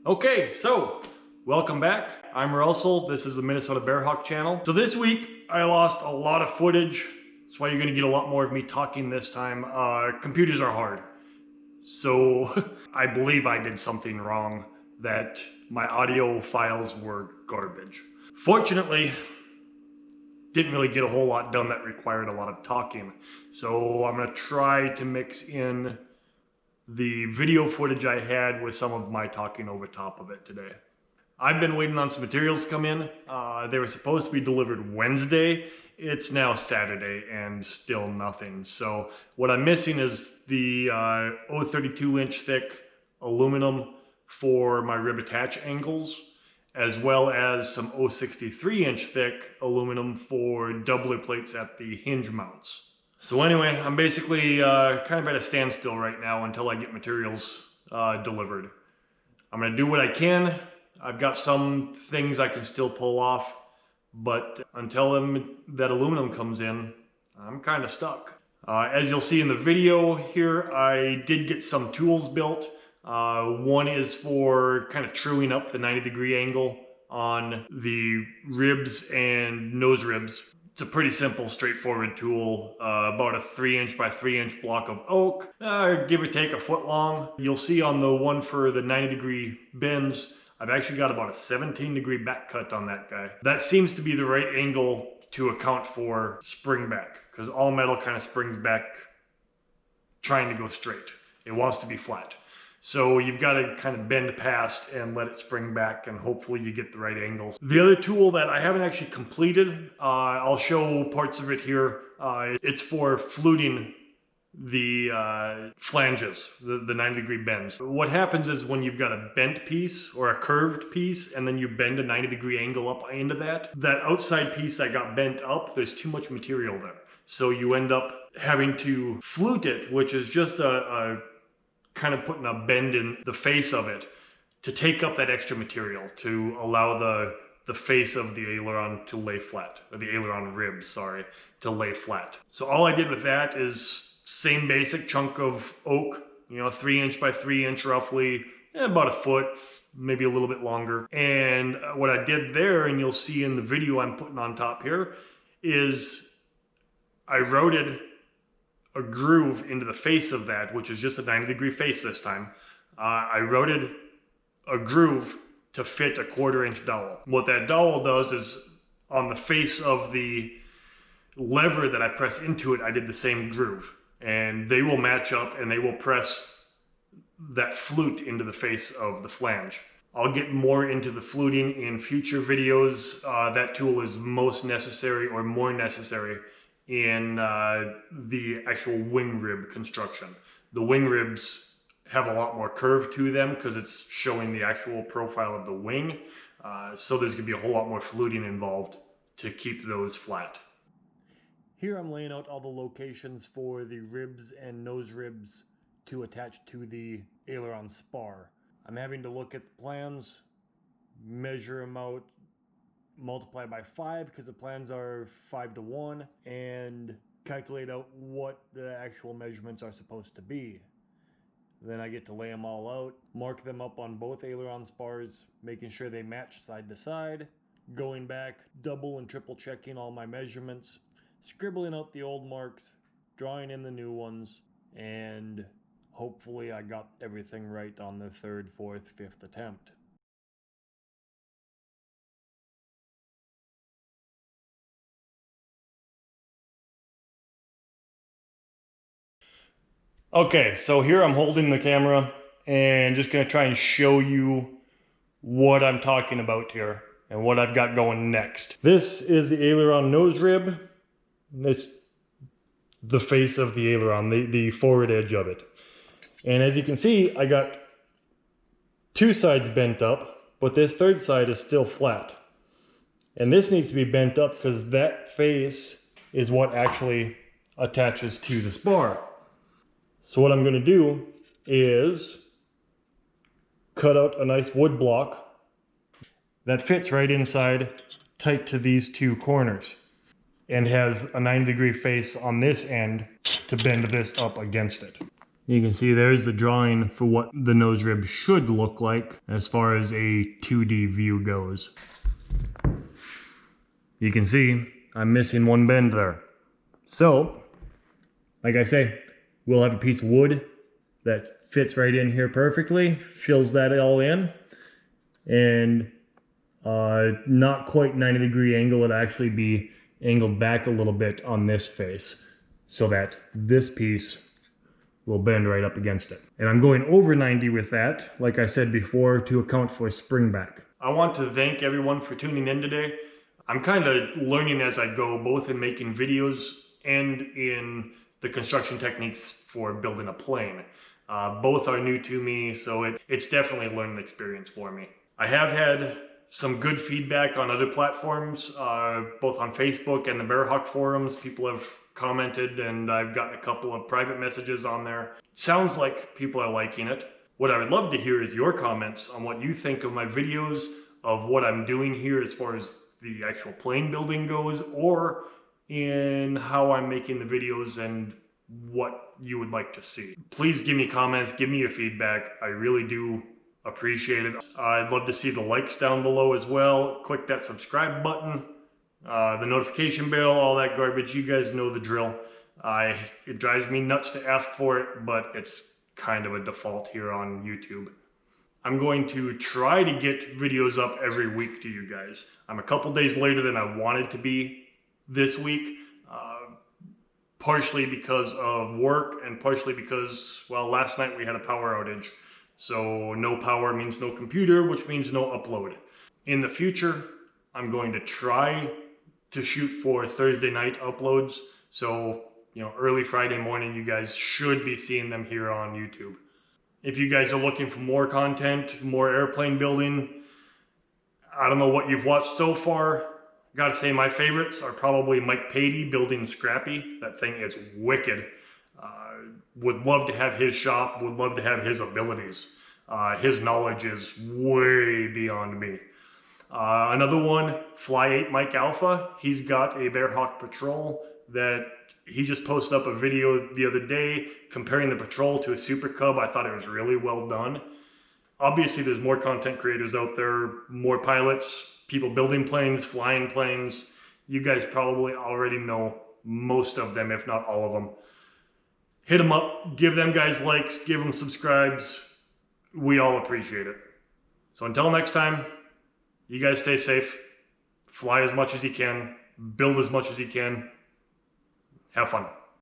Okay, so welcome back. I'm Russell. This is the Minnesota Bearhawk channel. So this week I lost a lot of footage. That's why you're going to get a lot more of me talking this time. Computers are hard. So I believe I did something wrong, that my audio files were garbage. Fortunately, didn't really get a whole lot done that required a lot of talking. So I'm going to try to mix in the video footage I had with some of my talking over top of it today. I've been waiting on some materials to come in. They were supposed to be delivered Wednesday. It's now Saturday and still nothing. So what I'm missing is the 0.32 inch thick aluminum for my rib attach angles, as well as some 0.63 inch thick aluminum for doubler plates at the hinge mounts. So anyway, I'm basically kind of at a standstill right now until I get materials delivered. I'm gonna do what I can. I've got some things I can still pull off, but until that aluminum comes in, I'm kind of stuck. As you'll see in the video here, I did get some tools built. One is for kind of truing up the 90-degree angle on the ribs and nose ribs. It's a pretty simple, straightforward tool, about a 3-inch by 3-inch block of oak, give or take a foot long. You'll see on the one for the 90-degree bends, I've actually got about a 17-degree back cut on that guy. That seems to be the right angle to account for spring back, because all metal kind of springs back trying to go straight. It wants to be flat. So you've got to kind of bend past and let it spring back, and hopefully you get the right angles. The other tool that I haven't actually completed, I'll show parts of it here. It's for fluting the flanges, the 90-degree bends. What happens is when you've got a bent piece or a curved piece and then you bend a 90-degree angle up into that outside piece that got bent up, there's too much material there. So you end up having to flute it, which is just a kind of putting a bend in the face of it to take up that extra material to allow the face of the aileron to lay flat, or the aileron ribs, sorry, to lay flat. So all I did with that is same basic chunk of oak, 3-inch by 3-inch roughly, about a foot, maybe a little bit longer. And what I did there, and you'll see in the video I'm putting on top here, is I routed a groove into the face of that, which is just a 90-degree face this time. I routed a groove to fit a 1/4-inch dowel. What that dowel does is on the face of the lever that I press into it, I did the same groove, and they will match up and they will press that flute into the face of the flange. I'll get more into the fluting in future videos. That tool is most necessary, or more necessary, in the actual wing rib construction. The wing ribs have a lot more curve to them because it's showing the actual profile of the wing. So there's gonna be a whole lot more fluting involved to keep those flat. Here I'm laying out all the locations for the ribs and nose ribs to attach to the aileron spar. I'm having to look at the plans, measure them out, multiply by 5 because the plans are 5:1, and calculate out what the actual measurements are supposed to be. Then I get to lay them all out, mark them up on both aileron spars, making sure they match side to side, going back, double and triple checking all my measurements, scribbling out the old marks, drawing in the new ones, and hopefully I got everything right on the 3rd, 4th, 5th attempt. Okay, so here I'm holding the camera and just gonna try and show you what I'm talking about here and what I've got going next. This is the aileron nose rib. This the face of the aileron, the forward edge of it. And as you can see, I got 2 sides bent up, but this 3rd side is still flat. And this needs to be bent up because that face is what actually attaches to the spar. So what I'm going to do is cut out a nice wood block that fits right inside tight to these 2 corners and has a 90-degree face on this end to bend this up against it. You can see there's the drawing for what the nose rib should look like as far as a 2D view goes. You can see I'm missing one bend there. So, like I say, we'll have a piece of wood that fits right in here perfectly, fills that all in, and not quite 90-degree angle. It'll actually be angled back a little bit on this face so that this piece will bend right up against it. And I'm going over 90 with that, like I said before, to account for spring back. I want to thank everyone for tuning in today. I'm kind of learning as I go, both in making videos and in the construction techniques for building a plane. Both are new to me, so it's definitely a learning experience for me. I have had some good feedback on other platforms, both on Facebook and the Bearhawk forums. People have commented, and I've gotten a couple of private messages on there. Sounds like people are liking it. What I would love to hear is your comments on what you think of my videos, of what I'm doing here as far as the actual plane building goes, or in how I'm making the videos and what you would like to see. Please give me comments, give me your feedback. I really do appreciate it. I'd love to see the likes down below as well. Click that subscribe button, the notification bell, all that garbage. You guys know the drill. It drives me nuts to ask for it, but it's kind of a default here on YouTube. I'm going to try to get videos up every week to you guys. I'm a couple days later than I wanted to be this week, partially because of work and partially because, well, last night we had a power outage. So no power means no computer, which means no upload. In the future, I'm going to try to shoot for Thursday night uploads. So, early Friday morning, you guys should be seeing them here on YouTube. If you guys are looking for more content, more airplane building, I don't know what you've watched so far. Gotta say my favorites are probably Mike Patey building Scrappy. That thing is wicked. Would love to have his shop, would love to have his abilities. His knowledge is way beyond me. Another one, Fly 8 Mike Alpha. He's got a Bearhawk Patrol that he just posted up a video the other day comparing the Patrol to a Super Cub. I thought it was really well done. Obviously, there's more content creators out there, more pilots, people building planes, flying planes. You guys probably already know most of them, if not all of them. Hit them up, give them guys likes, give them subscribes. We all appreciate it. So until next time, you guys stay safe, fly as much as you can, build as much as you can, have fun.